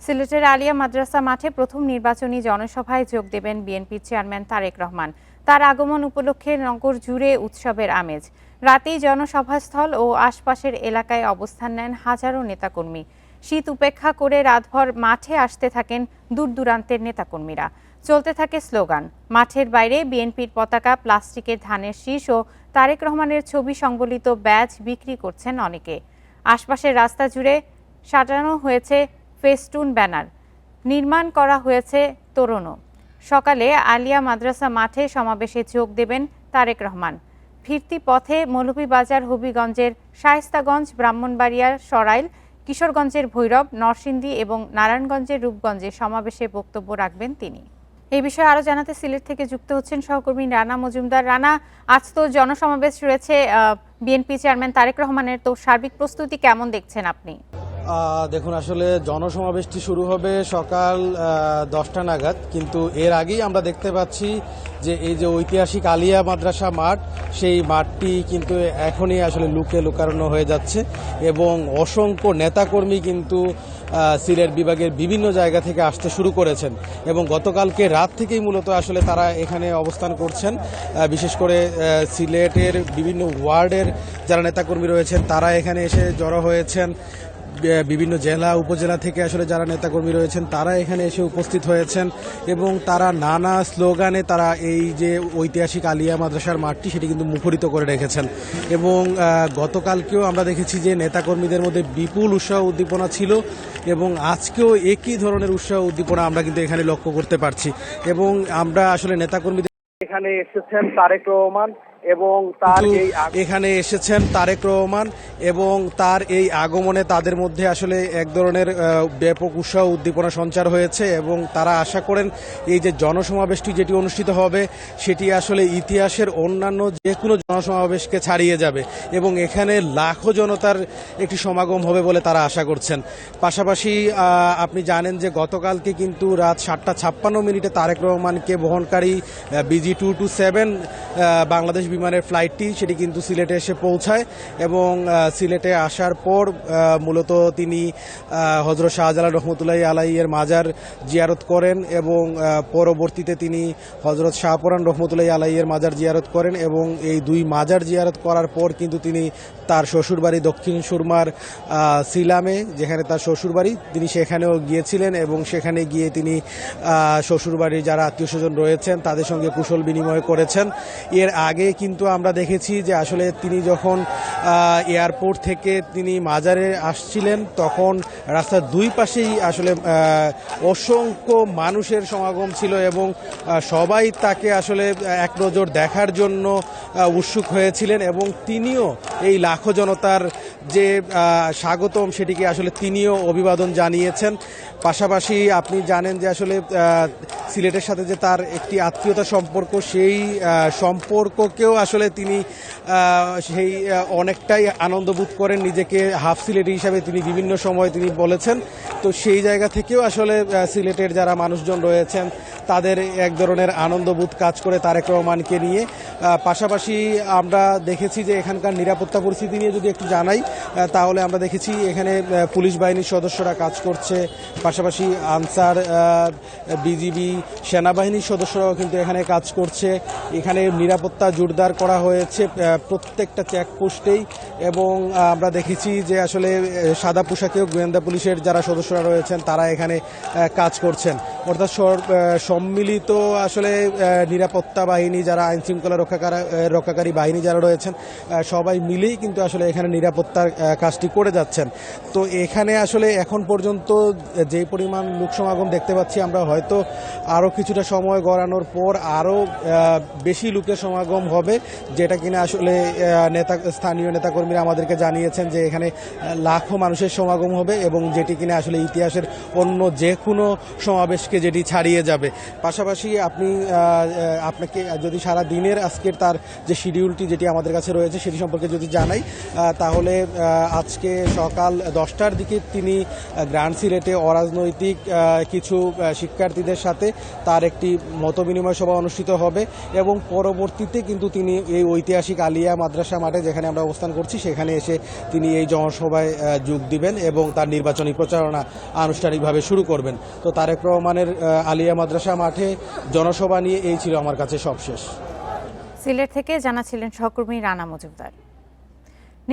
সিলেটের আলিয়া মাদ্রাসা মাঠে প্রথম নির্বাচনী জনসভায় যোগ দেবেন বিএনপির চেয়ারম্যান তারেক রহমান। তার আগমন উপলক্ষে নগর জুড়ে উৎসবের আমেজ। রাতেই জনসভাস্থল ও আশপাশের এলাকায় অবস্থান নেন হাজারো নেতাকর্মী। শীত উপেক্ষা করে রাতভর মাঠে আসতে থাকেন দূর দূরান্তের নেতাকর্মীরা। চলতে থাকে স্লোগান। মাঠের বাইরে বিএনপির পতাকা, প্লাস্টিকের ধানের শীষ ও তারেক রহমানের ছবি সংবলিত ব্যাজ বিক্রি করছেন অনেকে। আশপাশের রাস্তা জুড়ে সাজানো হয়েছে ফেস্টুন ব্যানার, নির্মাণ করা হয়েছে তোরণও। সকালে আলিয়া মাদ্রাসা মাঠে সমাবেশে যোগ দেবেন তারেক রহমান। ফিরতি পথে মৌলভীবাজার, হবিগঞ্জের শায়েস্তাগঞ্জ, ব্রাহ্মণবাড়িয়ার সরাইল, কিশোরগঞ্জের ভৈরব, নরসিংদী এবং নারায়ণগঞ্জের রূপগঞ্জে সমাবেশে বক্তব্য রাখবেন তিনি। এই বিষয়ে আরো জানাতে সিলেট থেকে যুক্ত হচ্ছেন সহকর্মী রানা মজুমদার। রানা, আজ তো জনসমাবেশ রয়েছে বিএনপি চেয়ারম্যান তারেক রহমানের, তো সার্বিক প্রস্তুতি কেমন দেখছেন আপনি? দেখুন, আসলে জনসমাবেশটি শুরু হবে সকাল 10টা নাগাদ, কিন্তু এর আগেই আমরা দেখতে পাচ্ছি যে এই যে ঐতিহাসিক আলিয়া মাদ্রাসা মাঠ, সেই মাঠটি কিন্তু এখনই আসলে লুকানো হয়ে যাচ্ছে এবং অসংখ্য নেতাকর্মী কিন্তু সিলেট বিভাগের বিভিন্ন জায়গা থেকে আসতে শুরু করেছেন এবং গতকালকে রাত থেকেই মূলত আসলে তারা এখানে অবস্থান করছেন। বিশেষ করে সিলেটের বিভিন্ন ওয়ার্ডের যারা নেতাকর্মী রয়েছেন তারা এখানে এসে জড়ো হয়েছেন। বিভিন্ন জেলা উপজেলা থেকে আসলে যারা নেতাকর্মী রয়েছেন তারা এখানে এসে উপস্থিত হয়েছেন এবং তারা নানা স্লোগানে তারা এই যে ঐতিহাসিক আলিয়া মাদ্রাসার মাঠটি সেটি কিন্তু মুখরিত করে রেখেছেন এবং গতকালকেও আমরা দেখেছি যে নেতাকর্মীদের মধ্যে বিপুল উৎসাহ উদ্দীপনা ছিল এবং আজকেও একই ধরনের উৎসাহ উদ্দীপনা আমরা কিন্তু এখানে লক্ষ্য করতে পারছি এবং আমরা আসলে নেতাকর্মীদের এখানে এসেছেন তারেক রহমান এবং তার এই আগমনে তাদের মধ্যে আসলে এক ধরনের ব্যাপক উৎসাহ উদ্দীপনা সঞ্চার হয়েছে এবং তারা আশা করেন এই যে জনসমাবেশটি যেটি অনুষ্ঠিত হবে সেটি আসলে ইতিহাসের অন্যান্য যে কোনো জনসমাবেশকে ছাড়িয়ে যাবে এবং এখানে লাখো জনতার একটি সমাগম হবে বলে তারা আশা করছেন। পাশাপাশি আপনি জানেন যে গতকালকে কিন্তু রাত 7:56 তারেক রহমানকে বহনকারী BG227 বাংলাদেশ বিমানের ফ্লাইটটি সেটি কিন্তু সিলেটে এসে পৌঁছায় এবং সিলেটে আসার পর মূলত তিনি হযরত শাহজালাল রহমতুল্লাহি আলাইহির মাজার জিয়ারত করেন এবং পরবর্তীতে তিনি হযরত শাহপরান রহমতুল্লাহি আলাইহির মাজার জিয়ারত করেন এবং এই দুই মাজার জিয়ারত করার পর কিন্তু তিনি তার শ্বশুরবাড়ি দক্ষিণ সুরমার সিলামে, যেখানে তার শ্বশুরবাড়ি, তিনি সেখানেও গিয়েছিলেন এবং সেখানে গিয়ে তিনি শ্বশুরবাড়ির যারা আত্মীয় স্বজন রয়েছেন তাদের সঙ্গে কুশল বিনিময় করেছেন। এর আগে কিন্তু আমরা দেখেছি যে আসলে তিনি যখন এয়ারপোর্ট থেকে তিনি মাজারে আসছিলেন তখন রাস্তার দুই পাশেই আসলে অসংখ্য মানুষের সমাগম ছিল এবং সবাই তাকে আসলে এক নজর দেখার জন্য উৎসুক হয়েছিলেন এবং তিনিও এই লাখো জনতার যে স্বাগতম সেটিকে আসলে তিনিও অভিবাদন জানিয়েছেন। পাশাপাশি আপনি জানেন যে আসলে সিলেটের সাথে যে তার একটি আত্মীয়তা সম্পর্ক, সেই সম্পর্ককেও আসলে তিনি সেই অনেকটাই আনন্দবোধ করেন, নিজেকে হাফ সিলেটি হিসাবে তিনি বিভিন্ন সময় তিনি বলেছেন। তো সেই জায়গা থেকেও আসলে সিলেটের যারা মানুষজন রয়েছেন তাদের এক ধরনের আনন্দবোধ কাজ করে তারেক রহমানকে নিয়ে। পাশাপাশি আমরা দেখেছি যে এখানকার নিরাপত্তা পরিস্থিতি নিয়ে যদি একটু জানাই তাহলে আমরা দেখেছি এখানে পুলিশ বাহিনীর সদস্যরা কাজ করছে, পাশাপাশি আনসার, বিজিবি, সেনাবাহিনীর সদস্যরাও কিন্তু এখানে কাজ করছে। এখানে নিরাপত্তা জোরদার করা হয়েছে প্রত্যেকটা চেকপোস্টেই এবং আমরা দেখেছি যে আসলে সাদা পোশাকেও গোয়েন্দা পুলিশের যারা সদস্যরা রয়েছেন তারা এখানে কাজ করছেন। অর্থাৎ সম্মিলিত আসলে নিরাপত্তা বাহিনী, যারা আইন শৃঙ্খলা রক্ষাকারী বাহিনী যারা রয়েছেন সবাই মিলেই কিন্তু আসলে এখানে নিরাপত্তার কাজটি করে যাচ্ছেন। তো এখানে আসলে এখন পর্যন্ত যে পরিমাণ লোক সমাগম দেখতে পাচ্ছি আমরা হয়তো আরও কিছুটা সময় গড়ানোর পর আরও বেশি লোকের সমাগম হবে, যেটা কিনা আসলে স্থানীয় নেতাকর্মীরা আমাদেরকে জানিয়েছেন যে এখানে লাখো মানুষের সমাগম হবে এবং যেটি কিনা আসলে ইতিহাসের অন্য যে কোনো সমাবেশকে যেটি ছাড়িয়ে যাবে। পাশাপাশি আপনাকে যদি সারা দিনের আজকের তার যে শিডিউলটি যেটি আমাদের কাছে রয়েছে সেটি সম্পর্কে যদি জানাই তাহলে আজকে সকাল 10টার দিকে তিনি গ্র্যান্ড সিলেটে অরাজনৈতিক কিছু শিক্ষার্থীদের সাথে তার একটি মতবিনিময় সভা অনুষ্ঠিত হবে এবং পরবর্তীতে কিন্তু তিনি এই ঐতিহাসিক আলিয়া মাদ্রাসা মাঠে যেখানে আমরা অবস্থান করছি সেখানে এসে তিনি এই জনসভায় যোগ দিবেন এবং তার নির্বাচনী প্রচারণা আনুষ্ঠানিকভাবে শুরু করবেন। তো তারেক রহমানের আলিয়া মাদ্রাসা মাঠে জনসভা নিয়ে এই ছিল আমার কাছে সবশেষ। সিলেট থেকে জানাছিলেন সহকর্মী রানা মজুমদার।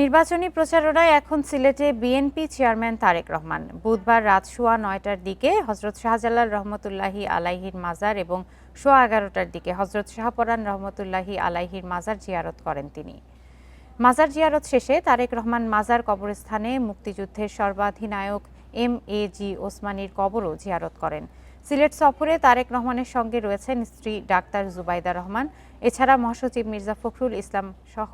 নির্বাচনী প্রচারণায় এখন সিলেটে বিএনপি চেয়ারম্যান তারেক রহমান। বুধবার রাত 9:15টার দিকে হযরত শাহজালাল রহমতুল্লাহি আলাইহির মাজার এবং 11:15টার দিকে হযরত শাহপরান রহমতুল্লাহি আলাইহির মাজার জিয়ারত করেন তিনি। মাজার জিয়ারত শেষে তারেক রহমান মাজার কবরস্থানে মুক্তিযুদ্ধের সর্বাধিনায়ক MAG ওসমানীর কবরও জিয়ারত করেন। সিলেট সফরে তারেক রহমানের সঙ্গে রয়েছেন স্ত্রী ডাক্তার জুবাইদা রহমান, এছাড়া মহাসচিব মির্জা ফখরুল ইসলাম সহ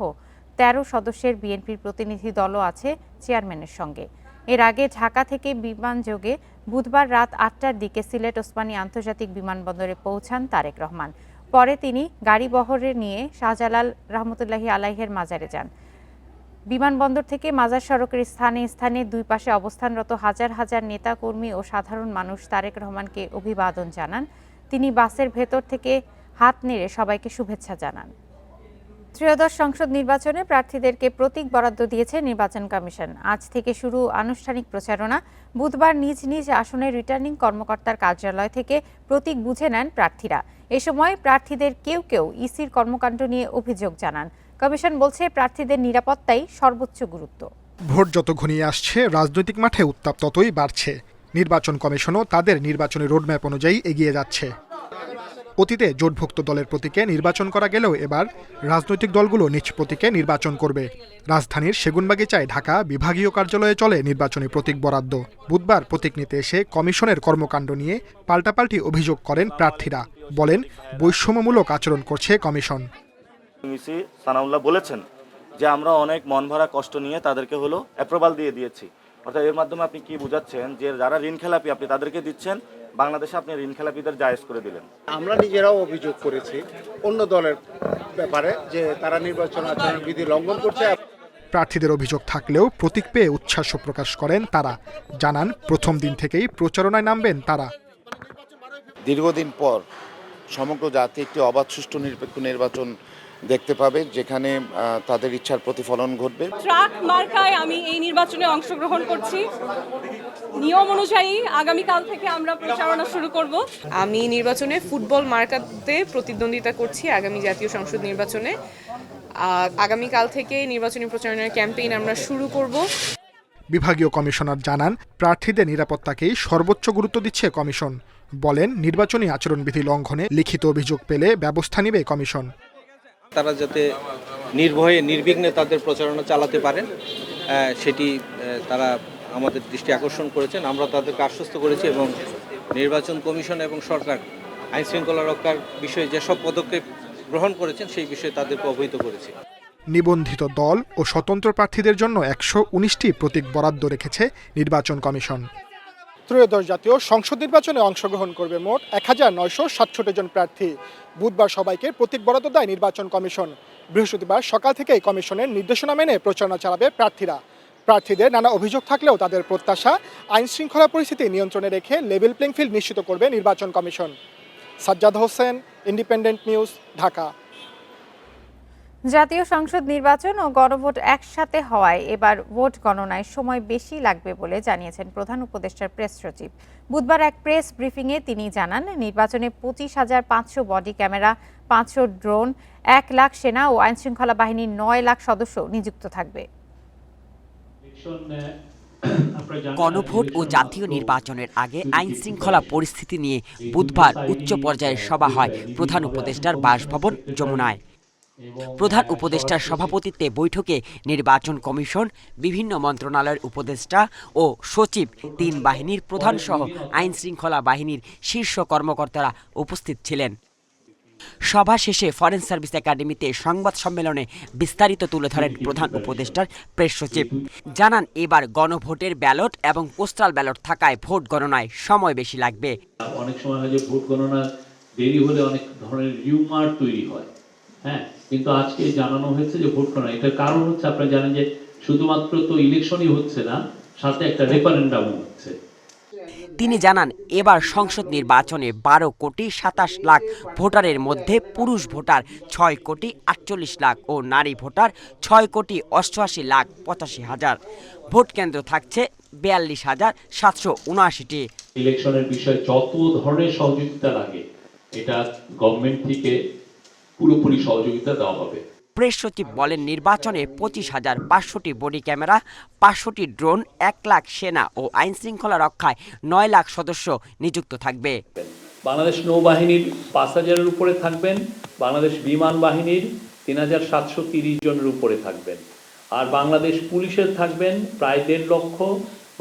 13 সদস্যের বিএনপির প্রতিনিধি দলও আছে চেয়ারম্যানের সঙ্গে। এর আগে ঢাকা থেকে বিমানযোগে বুধবার রাত 8টার দিকে সিলেট ওসমানী আন্তর্জাতিক বিমানবন্দরে পৌঁছান তারেক রহমান। পরে তিনি গাড়ি বহরে নিয়ে শাহজালাল রহমতুল্লাহি আলাইহের মাজারে যান। বিমানবন্দর থেকে মাজার সড়কের স্থানে স্থানে দুই পাশে অবস্থানরত হাজার হাজার নেতাকর্মী ও সাধারণ মানুষ তারেক রহমানকে অভিবাদন জানান। তিনি বাসের ভেতর থেকে হাত নেড়ে সবাইকে শুভেচ্ছা জানান। ত্রয়োদশ সংসদ নির্বাচনে প্রার্থীদেরকে প্রতীক বরাদ্দ দিয়েছে নির্বাচন কমিশন। আজ থেকে শুরু আনুষ্ঠানিক প্রচারণা। বুধবার নিজ নিজ আসনের রিটার্নিং কর্মকর্তার কার্যালয় থেকে প্রতীক বুঝে নেন প্রার্থীরা। এ সময় প্রার্থীদের কেউ কেউ ইসির কর্মকাণ্ড নিয়ে অভিযোগ জানান। কমিশন বলছে প্রার্থীদের নিরাপত্তাই সর্বোচ্চ গুরুত্ব। ভোট যত ঘনিয়ে আসছে রাজনৈতিক মাঠে উত্তাপ ততই বাড়ছে। নির্বাচন কমিশনও তাদের নির্বাচনী রোডম্যাপ অনুযায়ী এগিয়ে যাচ্ছে। অতীতে জোটভুক্ত দলের প্রতীকে নির্বাচন করা গেলেও এবার রাজনৈতিক দলগুলো নিজ প্রতীকে নির্বাচন করবে। রাজধানীর সেগুনবাগিচায় ঢাকা বিভাগীয় কার্যালয়ে চলে নির্বাচনী প্রতীক বরাদ্দ। বুধবার প্রতীক নিতে এসে কমিশনের কর্মকাণ্ড নিয়ে পাল্টাপাল্টি অভিযোগ করেন প্রার্থীরা। বলেন বৈষম্যমূলক আচরণ করছে কমিশন। মিসি সানাউল্লাহ বলেছেন যে আমরা অনেক মন ভরা কষ্ট নিয়ে তাদেরকে অ্যাপ্রুভাল দিয়ে দিয়েছি। অর্থাৎ এর মাধ্যমে আপনি কি বোঝাচ্ছেন যে যারা ঋণ খেলাপি আপনি তাদেরকে দিচ্ছেন, বাংলাদেশে আপনি ঋণ খেলাপিদের জায়েজ করে দিলেন। আমরা নিজেরাও অভিযোগ করেছি অন্য দলের ব্যাপারে যে তারা নির্বাচন আচরণ বিধি লঙ্ঘন করছে। প্রার্থীদের অভিযোগ থাকলেও প্রতীক পেয়ে উচ্ছ্বাস প্রকাশ করেন তারা। জানান প্রথম দিন থেকেই প্রচারণায় নামবেন তারা। দীর্ঘদিন পর সমগ্র জাতি একটি অবাধ সুষ্ঠু নিরপেক্ষ নির্বাচন দেখতে পাবে, যেখানে তাদের ইচ্ছার প্রতিফলন ঘটবে। ট্রাক মার্কায় আমি এই নির্বাচনে অংশগ্রহণ করছি। নিয়ম অনুযায়ী আগামীকাল থেকে আমরা প্রচারণা শুরু করব। আমি নির্বাচনে ফুটবল মার্কাতে প্রতিদ্বন্দ্বিতা করছি আগামী জাতীয় সংসদ নির্বাচনে। আগামীকাল থেকে নির্বাচনী প্রচারণার ক্যাম্পেইন আমরা শুরু করব। বিভাগীয় কমিশনার জানান প্রার্থীদের নিরাপত্তাকেই সর্বোচ্চ গুরুত্ব দিচ্ছে কমিশন। বলেন নির্বাচনী আচরণবিধি লঙ্ঘনে লিখিত অভিযোগ পেলে ব্যবস্থা নেবে কমিশন। তারা যাতে নির্ভয়ে নির্বিঘ্নে তাদের প্রচারণা চালাতে পারেন সেটি তারা আমাদের দৃষ্টি আকর্ষণ করেছেন। আমরা তাদেরকে আশ্বস্ত করেছি এবং নির্বাচন কমিশন এবং সরকার আইন শৃঙ্খলা রক্ষার বিষয়ে যেসব পদক্ষেপ গ্রহণ করেছেন সেই বিষয়ে তাদেরকে অবহিত করেছি। নিবন্ধিত দল ও স্বতন্ত্র প্রার্থীদের জন্য 119টি প্রতীক বরাদ্দ রেখেছে নির্বাচন কমিশন। ত্রয়োদশ জাতীয় সংসদ নির্বাচনে অংশগ্রহণ করবে মোট 1967 জন প্রার্থী। বুধবার সবাইকে প্রতীক বরাদ্দ দেয় নির্বাচন কমিশন। বৃহস্পতিবার সকাল থেকেই কমিশনের নির্দেশনা মেনে প্রচারণা চালাবে প্রার্থীরা। প্রার্থীদের নানা অভিযোগ থাকলেও তাদের প্রত্যাশা আইন শৃঙ্খলা পরিস্থিতি নিয়ন্ত্রণে রেখে লেভেল প্লেইং ফিল্ড নিশ্চিত করবে নির্বাচন commission. Sajjad Hossain, independent news, Dhaka. জাতীয় সংসদ নির্বাচন ও গণভোট একসাথে হওয়ায় এবার ভোট গণনায় সময় বেশি লাগবে বলে জানিয়েছেন প্রধান উপদেষ্টার প্রেস সচিব। বুধবার এক প্রেস ব্রিফিংয়ে তিনি জানান নির্বাচনে 25,500 বডি ক্যামেরা, 500 ড্রোন, 1 লাখ সেনা ও আইনশৃঙ্খলা বাহিনীর 9 লাখ সদস্য নিযুক্ত থাকবে। গণভোট ও জাতীয় নির্বাচনের আগে আইন শৃঙ্খলা পরিস্থিতি নিয়ে বুধবার উচ্চ পর্যায়ের সভা হয় প্রধান উপদেষ্টার বাসভবন যমুনায়। প্রধান উপদেষ্টার সভাপতিত্বে বৈঠকে নির্বাচন কমিশন, বিভিন্ন মন্ত্রণালয়ের উপদেষ্টা ও সচিব, 3 বাহিনীর প্রধান সহ আইন শৃঙ্খলা বাহিনীর শীর্ষ কর্মকর্তারা উপস্থিত ছিলেন। সভা শেষে ফরেন সার্ভিস একাডেমিতে সংবাদ সম্মেলনে বিস্তারিত তুলে ধরেন প্রধান উপদেষ্টার প্রেস সচিব। জানান এবার গণভোটের ব্যালট এবং পোস্টাল ব্যালট থাকায় ভোট গণনায় সময় বেশি লাগবে। অনেক সময় হয় যে ভোট গণনা দেরি হলে অনেক ধরনের রিউমার তৈরি হয়, হ্যাঁ, কিন্তু আজকে জানানো হয়েছে যে ভোট গণনা, এটার কারণ হচ্ছে আপনারা জানেন যে শুধুমাত্র তো ইলেকশনই হচ্ছে না, সাথে একটা রেফারেন্ডামও হচ্ছে। তিনি জানান এবার সংসদ নির্বাচনে 12,27,00,000 ভোটারের মধ্যে পুরুষ ভোটার 6,48,00,000 ও নারী ভোটার 6,88,85,000। ভোট কেন্দ্র থাকছে 42,779টি। ইলেকশনের বিষয়ে যত ধরনের সহযোগিতা লাগে এটা গভর্নমেন্ট থেকে পুরোপুরি সহযোগিতা দেওয়া হবে। প্রেস সচিব বলেন, নির্বাচনে 25,500টি বডি ক্যামেরা, 500টি ড্রোন, 1 লাখ সেনা ও আইন শৃঙ্খলা রক্ষায় 9 লাখ সদস্য নিযুক্ত থাকবে। বাংলাদেশ নৌবাহিনীর 5,000-এর উপরে থাকবেন, বাংলাদেশ বিমান বাহিনীর 3,730 জনের উপরে থাকবেন, আর বাংলাদেশ পুলিশের থাকবেন প্রায় 1.5 লক্ষ,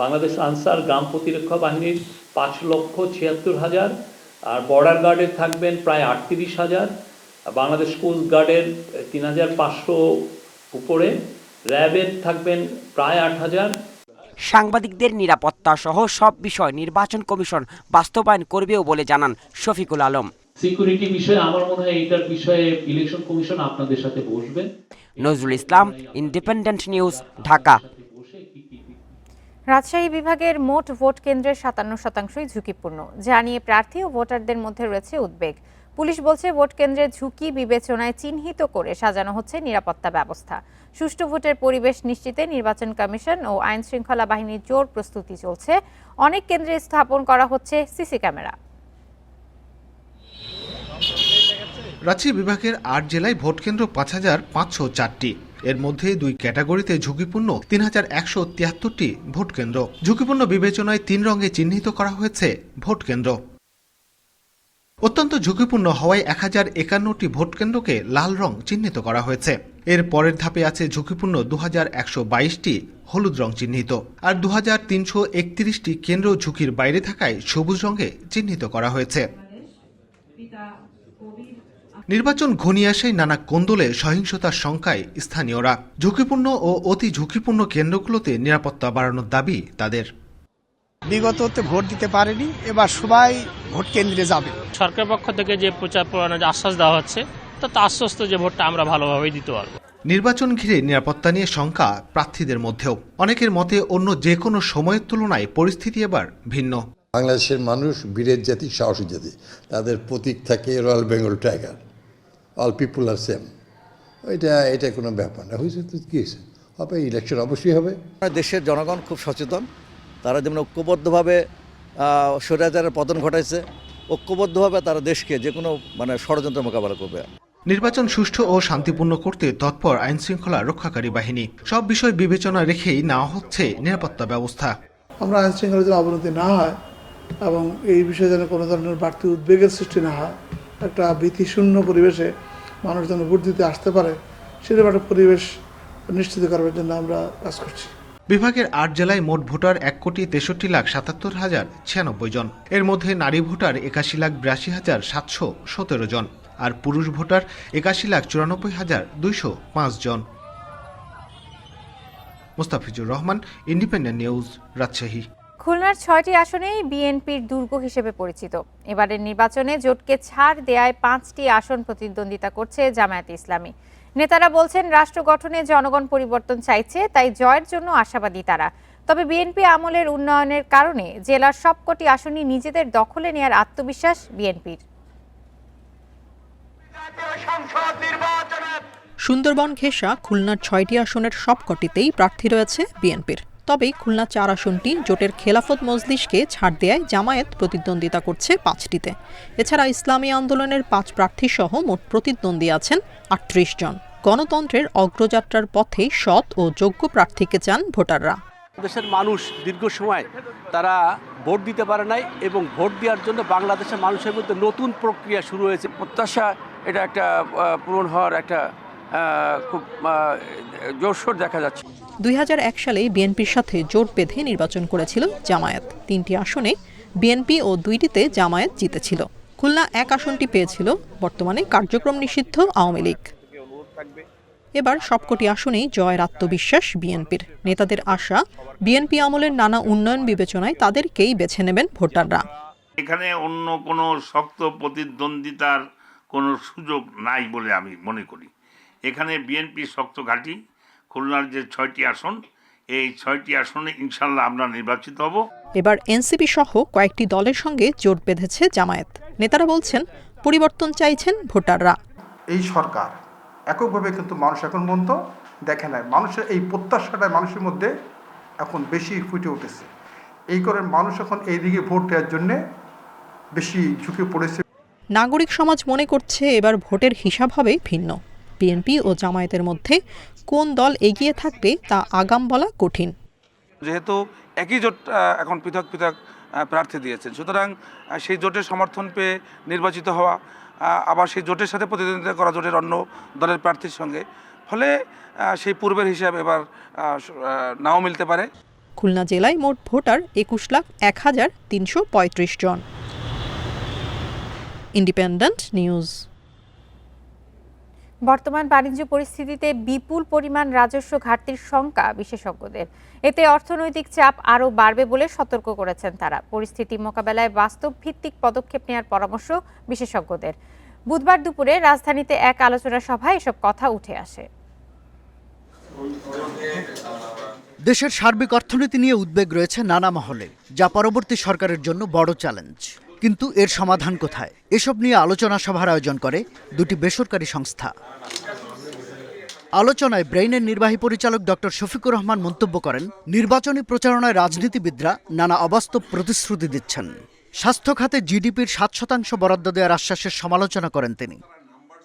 বাংলাদেশ আনসার গ্রাম প্রতিরক্ষা বাহিনীর 5,76,000, আর বর্ডার গার্ডের থাকবেন প্রায় 38,000, বাংলাদেশ কোস্ট গার্ডের 3,500 উপরে, র্যাবের থাকবেন প্রায় 8,000। সাংবাদিকদের নিরাপত্তা সহ সব বিষয় নির্বাচন কমিশন বাস্তবায়ন করবেও বলে জানান শফিকুল আলম। সিকিউরিটি বিষয়ে আমার মনে হয় এইটার বিষয়ে ইলেকশন কমিশন আপনাদের সাথে বসবেন। Nazrul Islam, independent news, Dhaka. রাজশাহী বিভাগের মোট ভোট কেন্দ্রের 57%ই ঝুঁকিপূর্ণ, যা নিয়ে প্রার্থী ও ভোটারদের মধ্যে রয়েছে উদ্বেগ। পুলিশ বলছে, ভোট কেন্দ্রের ঝুঁকি বিবেচনায় চিহ্নিত করে সাজানো হচ্ছে নিরাপত্তা ব্যবস্থা। সুষ্ঠু ভোটের পরিবেশ নিশ্চিতে নির্বাচন কমিশন ও আইন শৃঙ্খলা বাহিনীর জোর প্রস্তুতি চলছে। অনেক কেন্দ্রে স্থাপন করা হচ্ছে সিসি ক্যামেরা। রাজশাহী বিভাগের 8 জেলায় ভোট কেন্দ্র 5,504টি। এর মধ্যে 2 ক্যাটাগরিতে ঝুঁকিপূর্ণ 3,173টি ভোট কেন্দ্র। ঝুঁকিপূর্ণ বিবেচনায় 3 রঙে চিহ্নিত করা হয়েছে ভোট কেন্দ্র। অত্যন্ত ঝুঁকিপূর্ণ হওয়ায় 1051টি ভোট কেন্দ্রকে লাল রং চিহ্নিত করা হয়েছে। এর পরের ধাপে আছে ঝুঁকিপূর্ণ 2122টি হলুদ রং চিহ্নিত, আর 2331টি কেন্দ্র ঝুঁকির বাইরে থাকায় সবুজ রঙে চিহ্নিত করা হয়েছে। নির্বাচন ঘনিয়ে আসায় নানা কোন্দলে সহিংসতার শঙ্কায় স্থানীয়রা। ঝুঁকিপূর্ণ ও অতি ঝুঁকিপূর্ণ কেন্দ্রগুলোতে নিরাপত্তা বাড়ানোর দাবি তাদের। বিগততে ভোট দিতে পারেনি, এবার সবাই ভোট কেন্দ্রে যাবে। সরকারের পক্ষ থেকে যে প্রচার প্রচারণা আশ্বাস দেওয়া হচ্ছে, তাতে আশ্বস্ত যে ভোটটা আমরা ভালোভাবে দিতে পারবো। নির্বাচন ঘিরে নিরাপত্তা নিয়ে শঙ্কা প্রার্থীদের মধ্যেও। অনেকের মতে অন্য যে কোনো সময়ের তুলনায় পরিস্থিতি এবার ভিন্ন। বাংলাদেশের মানুষ বীরের জাতি, সাহসী জাতি। তাদের প্রতীক থাকে royal Bengal tiger. All people are same. এটা কোনো ব্যাপার না। হয়েছে তো কী হয়েছে, হবে ইলেকশন অবশ্যই হবে। দেশের জনগণ খুব সচেতন। তারা যেমন ঐক্যবদ্ধভাবে স্বৈরাচারের পতন ঘটাইছে, ঐক্যবদ্ধভাবে তারা দেশকে যে কোনো ষড়যন্ত্র মোকাবেলা করবে। নির্বাচন সুষ্ঠু ও শান্তিপূর্ণ করতে তৎপর আইন শৃঙ্খলা রক্ষাকারী বাহিনী। সব বিষয় বিবেচনা রেখেই নেওয়া হচ্ছে নিরাপত্তা ব্যবস্থা। আমরা আইন শৃঙ্খলার যেন অবনতি না হয় এবং এই বিষয়ে যেন কোনো ধরনের বাড়তি উদ্বেগের সৃষ্টি না হয়, একটা ভীতিশূন্য পরিবেশে মানুষ যেন ভোট দিতে আসতে পারে, সেরকম একটা পরিবেশ নিশ্চিত করার জন্য আমরা কাজ করছি। বিভাগের 8 জেলায় মোট ভোটার 1,63,77,096 জন। এর মধ্যে নারী ভোটার 81,82,717 জন, আর পুরুষ ভোটার 81,94,205 জন। Mustafizur Rahman, independent news, Rajshahi. খুলনার 6টি আসনেই বিএনপির দুর্গ হিসেবে পরিচিত। এবারের নির্বাচনে জোটকে ছাড় দেয়ায় 5টি আসন প্রতিদ্বন্দ্বিতা করছে জামায়াতে ইসলামী। নেতারা বলছেন, রাষ্ট্র গঠনে জনগণ পরিবর্তন চাইছে, তাই জয়ের জন্য আশাবাদী তারা। তবে বিএনপি আমলের উন্নয়নের কারণে জেলার সবকটি আসনই নিজেদের দখলে নেয়ার আত্মবিশ্বাস বিএনপির। সুন্দরবন ঘেঁষা খুলনার 6টি আসনের সবকটিতেই প্রার্থী রয়েছে বিএনপির। তবে খুলনা 4 আসনটি জোটের খেলাফত মজলিসকে ছাড় দেয়ায় জামায়াত প্রতিদ্বন্দ্বিতা করছে 5টিতে। এছাড়া ইসলামী আন্দোলনের 5 প্রার্থী সহ মোট প্রতিদ্বন্দ্বী আছেন 38 জন। গণতন্ত্রের অগ্রযাত্রার পথে সৎ ও যোগ্য প্রার্থীকে চান ভোটাররা। দেশের মানুষ দীর্ঘ সময় তারা ভোট দিতে পারে নাই, এবং ভোট দেওয়ার জন্য বাংলাদেশের মানুষের মধ্যে নতুন প্রক্রিয়া শুরু হয়েছে। প্রত্যাশা এটা একটা পূরণ হওয়ার একটা খুব জোরসোর দেখা যাচ্ছে। 2001 সালে বিএনপির সাথে জোট বেঁধে নির্বাচন করেছিল জামায়াত। 3টি আসনে বিএনপি ও 2টিতে জামায়াত জিতেছিল। খুলনা 1 আসনটি পেয়েছিল বর্তমানে কার্যক্রম নিষিদ্ধ আওয়ামী লীগ। এবার সবকটি আসনেই জয়ের আত্মবিশ্বাস বিএনপির। নেতাদের আশা, বিএনপি আমলের নানা উন্নয়ন বিবেচনায় তাদেরকেই বেছে নেবেন ভোটাররা। এখানে অন্য কোনো শক্ত প্রতিদ্বন্দ্বিতার কোনো সুযোগ নাই বলে আমি মনে করি। এখানে বিএনপি শক্ত ঘাঁটি। খুলনার যে 6টি আসন, এই 6টি আসনে ইনশাল্লাহ আমরা নির্বাচিত হব। এবার এনসিপি সহ কয়েকটি দলের সঙ্গে জোট বেঁধেছে জামায়াত। নেতারা বলছেন, পরিবর্তন চাইছেন ভোটাররা। এই সরকার এককভাবে কিন্তু মানুষ এখন পর্যন্ত দেখে নাই। মানুষের এই প্রত্যাশাটা মানুষের মধ্যে এখন বেশি ফুটে উঠেছে। এই কারণে মানুষ এখন এই দিকে ভোট দেওয়ার জন্যে বেশি ঝুঁকে পড়েছে। নাগরিক সমাজ মনে করছে এবার ভোটের হিসাব হবে ভিন্ন। বিএনপি ও জামায়াতের মধ্যে কোন দল এগিয়ে থাকবে তা আগাম বলা কঠিন। যেহেতু একই জোট এখন পৃথক পৃথক প্রার্থী দিয়েছেন, সুতরাং সেই জোটের সমর্থন পেয়ে নির্বাচিত হওয়া, আবার সেই জোটের সাথে প্রতিদ্বন্দ্বিতা করা জোটের অন্য দলের প্রার্থীর সঙ্গে, ফলে সেই পূর্বের হিসাব এবার নাও মিলতে পারে। খুলনা জেলায় মোট ভোটার 21,01,335 জন। Independent news. বর্তমান বাণিজ্য পরিস্থিতিতে বিপুল পরিমাণ রাজস্ব ঘাটতির শঙ্কা বিশেষজ্ঞদের। এতে অর্থনৈতিক চাপ আরও বাড়বে বলে সতর্ক করেছেন তারা। পরিস্থিতি মোকাবেলায় বাস্তব ভিত্তিক পদক্ষেপ নেওয়ার পরামর্শ বিশেষজ্ঞদের। বুধবার দুপুরে রাজধানীতে এক আলোচনা সভায় এসব কথা উঠে আসে। দেশের সার্বিক অর্থনীতি নিয়ে উদ্বেগ রয়েছে নানা মহলে, যা পরবর্তী সরকারের জন্য বড় চ্যালেঞ্জ। কিন্তু এর সমাধান কোথায়? এসব নিয়ে আলোচনা সভার আয়োজন করে দুটি বেসরকারি সংস্থা। আলোচনায় ব্রেইনের নির্বাহী পরিচালক ডক্টর শফিকুর রহমান মন্তব্য করেন, নির্বাচনী প্রচারণায় রাজনীতিবিদরা নানা অবাস্তব প্রতিশ্রুতি দিচ্ছেন। স্বাস্থ্য খাতে জিডিপির 7% বরাদ্দ দেওয়ার আশ্বাসের সমালোচনা করেন তিনি।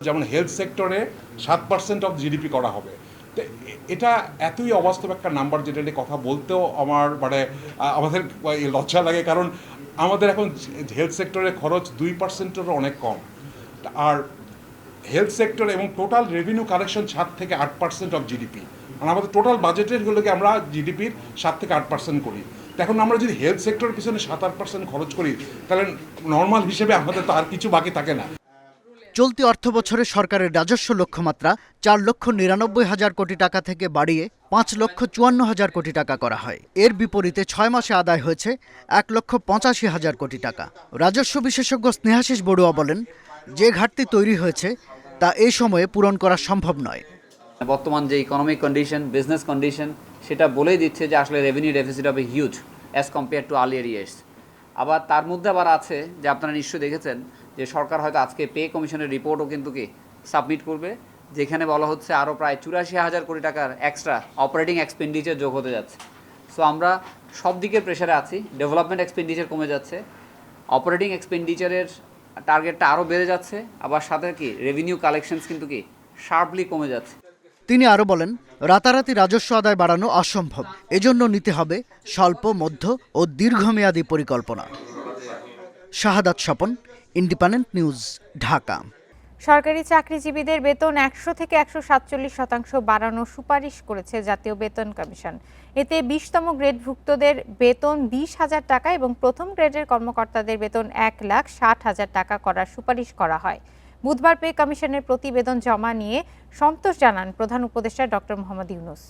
যেমন হেলথ সেক্টরে 7% অফ জিডিপি করা হবে, এটা এতই অবাস্তব একটা নাম্বার, যেটা নিয়ে কথা বলতেও আমাদের লজ্জা লাগে। কারণ আমাদের এখন হেলথ সেক্টরের খরচ 2%-এরও অনেক কম। আর হেলথ সেক্টর এবং টোটাল রেভিনিউ কালেকশন 7 থেকে 8% অফ জিডিপি। আর আমাদের টোটাল বাজেটের গুলোকে আমরা জিডিপির 7 থেকে 8% করি। এখন আমরা যদি হেলথ সেক্টরের পিছনে 7-8% খরচ করি, তাহলে নর্মাল হিসেবে আমাদের তো আর কিছু বাকি থাকে না। চলতি অর্থ বছরে সরকারের রাজস্ব লক্ষ্যমাত্রা 4,99,000 কোটি টাকা থেকে বাড়িয়ে 5,54,000 কোটি টাকা করা হয়। এর বিপরীতে 6 মাসে আদায় হয়েছে 1,85,000 কোটি টাকা। রাজস্ব বিশেষজ্ঞ স্নেহাশিস বড়ুয়া বলেন, যে ঘাটতি তৈরি হয়েছে তা এই সময়ে পূরণ করা সম্ভব নয়। বর্তমান যে ইকোনমিক কন্ডিশন, বিজনেস কন্ডিশন, সেটা বলেই দিচ্ছে যে আসলে রেভিনিউ ডেফিসিট হবে huge as compare to earlier years. আবার তার মধ্যে আবার আছে যে আপনারা নিশ্চয়ই দেখেছেন যে সরকার হয়তো আজকে পে কমিশনের রিপোর্টও কিন্তু সাবমিট করবে, যেখানে বলা হচ্ছে আরও প্রায় 84,000 কোটি টাকার এক্সট্রা অপারেটিং এক্সপেন্ডিচার যোগ হতে যাচ্ছে। সো আমরা সব দিকের প্রেশারে আছি। ডেভেলপমেন্ট এক্সপেন্ডিচার কমে যাচ্ছে, অপারেটিং এক্সপেন্ডিচারের টার্গেটটা আরও বেড়ে যাচ্ছে, আবার সাথে রেভিনিউ কালেকশনস কিন্তু শার্পলি কমে যাচ্ছে। তিনি আরও বলেন, রাতারাতি রাজস্ব আদায় বাড়ানো অসম্ভব। এজন্য নিতে হবে স্বল্প, মধ্য ও দীর্ঘমেয়াদী পরিকল্পনা। শাহাদাত স্বপন, ইন্ডিপেন্ডেন্ট নিউজ, ঢাকা। সরকারি চাকরিজীবীদের বেতন 100 থেকে 147% বাড়ানোর সুপারিশ করেছে জাতীয় বেতন কমিশন। এতে 20তম গ্রেডভুক্তদের বেতন 20,000 টাকা এবং প্রথম গ্রেডের কর্মকর্তাদের বেতন 1,60,000 টাকা করার সুপারিশ করা হয়। বুধবার পে কমিশনের প্রতিবেদন জমা নিয়ে সন্তোষ জানান প্রধান উপদেষ্টা ডক্টর মোহাম্মদ ইউনূস।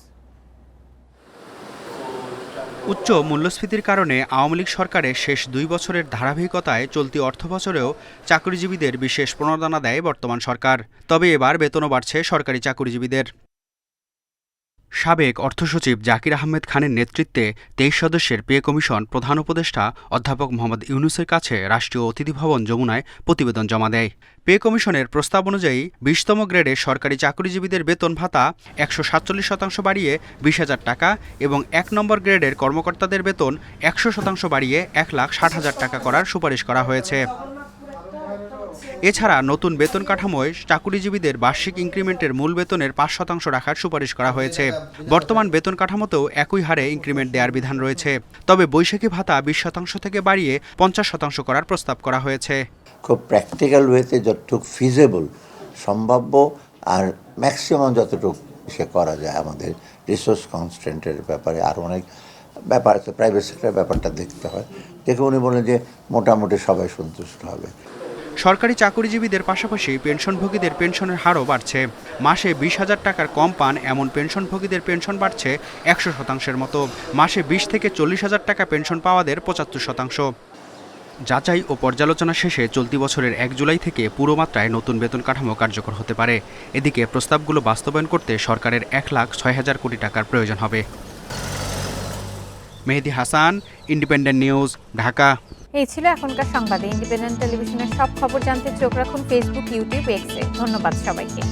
উচ্চ মূল্যস্ফীতির কারণে আওয়ামী লীগ সরকারের শেষ 2 বছরের ধারাবাহিকতায় চলতি অর্থবছরেও চাকরিজীবীদের বিশেষ প্রণোদনা দেয় বর্তমান সরকার। তবে এবার বেতনও বাড়ছে সরকারি চাকরিজীবীদের। সাবেক অর্থসচিব জাকির আহমেদ খানের নেতৃত্বে 23 সদস্যের পে কমিশন প্রধান উপদেষ্টা অধ্যাপক মোহাম্মদ ইউনূসের কাছে রাষ্ট্রীয় অতিথি ভবন যমুনায় প্রতিবেদন জমা দেয়। পে কমিশনের প্রস্তাব অনুযায়ী 20তম গ্রেডের সরকারি চাকরিজীবীদের বেতন ভাতা 147% বাড়িয়ে 20,000 টাকা এবং 1 নম্বর গ্রেডের কর্মকর্তাদের বেতন 100% বাড়িয়ে 1,60,000 টাকা করার সুপারিশ করা হয়েছে। এছাড়া নতুন বেতন কাঠামোয় চাকরিজীবীদের বার্ষিক ইনক্রিমেন্টের মূল বেতনের 5% রাখার সুপারিশ করা হয়েছে। বর্তমান বেতন কাঠামোতেও একই হারে ইনক্রিমেন্ট দেওয়ার বিধান রয়েছে। তবে বৈশাখী ভাতা 20% থেকে বাড়িয়ে 50% করার প্রস্তাব করা হয়েছে। খুব প্র্যাকটিক্যাল ওয়েতে যতটুকু ফিজেবল, সম্ভাব্য আর ম্যাক্সিমাম যতটুকু সে করা যায়। আমাদের রিসোর্স কনস্ট্রেন্টের ব্যাপারে আরও অনেক ব্যাপার আছে, প্রাইভেট সেক্টরের ব্যাপারটা দেখতে হয়। দেখে উনি বলেন যে মোটামুটি সবাই সন্তুষ্ট হবে। সরকারি চাকরিজীবীদের পাশাপাশি পেনশনভোগীদের পেনশনের হারও বাড়ছে। মাসে 20,000 টাকার কম পান এমন পেনশনভোগীদের পেনশন বাড়ছে 100%-এর মতো। মাসে 20 থেকে 40,000 টাকা পেনশন পাওয়াদের 75%। যাচাই ও পর্যালোচনা শেষে চলতি বছরের 1 জুলাই থেকে পুরো মাত্রায় নতুন বেতন কাঠামো কার্যকর হতে পারে। এদিকে প্রস্তাবগুলো বাস্তবায়ন করতে সরকারের 1,06,000 কোটি টাকার প্রয়োজন হবে। Mehedi Hasan, independent news, Dhaka. এই ছিল এখনকার সংবাদে। ইন্ডিপেন্ডেন্ট টেলিভিশনের সব খবর জানতে চোখ রাখুন ফেসবুক, ইউটিউব, এক্সে। ধন্যবাদ সবাইকে।